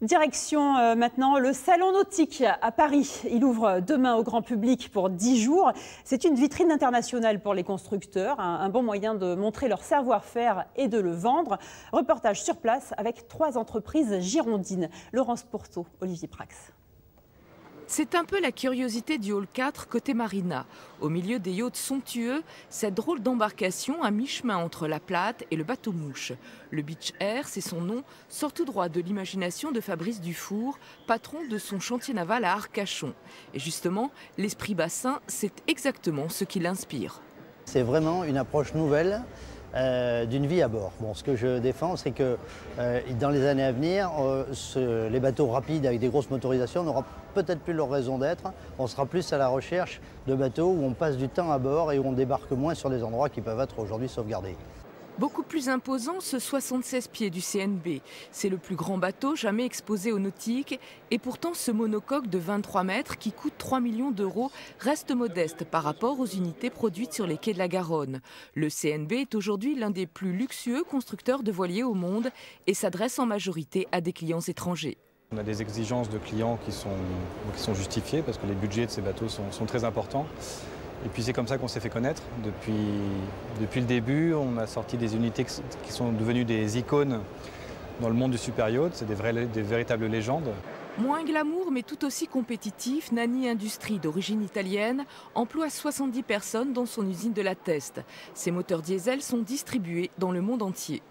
Direction maintenant le Salon nautique à Paris. Il ouvre demain au grand public pour 10 jours. C'est une vitrine internationale pour les constructeurs, un bon moyen de montrer leur savoir-faire et de le vendre. Reportage sur place avec 3 entreprises girondines. Laurence Pourteau, Olivier Prax. C'est un peu la curiosité du hall 4 côté marina. Au milieu des yachts somptueux, cette drôle d'embarcation à mi-chemin entre la plate et le bateau-mouche. Le Beach Air, c'est son nom, sort tout droit de l'imagination de Fabrice Dufour, patron de son chantier naval à Arcachon. Et justement, l'esprit bassin, c'est exactement ce qui l'inspire. C'est vraiment une approche nouvelle d'une vie à bord. Bon, ce que je défends, c'est que dans les années à venir, les bateaux rapides avec des grosses motorisations n'auront peut-être plus leur raison d'être. On sera plus à la recherche de bateaux où on passe du temps à bord et où on débarque moins sur des endroits qui peuvent être aujourd'hui sauvegardés. Beaucoup plus imposant, ce 76 pieds du CNB. C'est le plus grand bateau jamais exposé au nautique. Et pourtant, ce monocoque de 23 mètres, qui coûte 3 millions d'euros, reste modeste par rapport aux unités produites sur les quais de la Garonne. Le CNB est aujourd'hui l'un des plus luxueux constructeurs de voiliers au monde et s'adresse en majorité à des clients étrangers. On a des exigences de clients qui sont justifiées parce que les budgets de ces bateaux sont très importants. Et puis c'est comme ça qu'on s'est fait connaître. Depuis le début, on a sorti des unités qui sont devenues des icônes dans le monde du super yacht. C'est des véritables légendes. Moins glamour mais tout aussi compétitif, Nani Industrie, d'origine italienne, emploie 70 personnes dans son usine de La Teste. Ces moteurs diesel sont distribués dans le monde entier.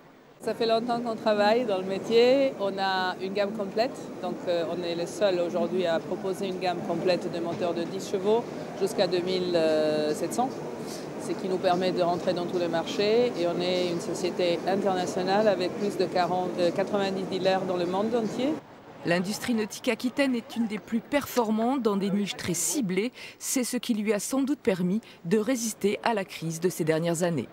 Ça fait longtemps qu'on travaille dans le métier, on a une gamme complète, donc on est les seuls aujourd'hui à proposer une gamme complète de moteurs de 10 chevaux jusqu'à 2700, ce qui nous permet de rentrer dans tous les marchés et on est une société internationale avec plus de 90 dealers dans le monde entier. L'industrie nautique aquitaine est une des plus performantes dans des niches très ciblées, c'est ce qui lui a sans doute permis de résister à la crise de ces dernières années.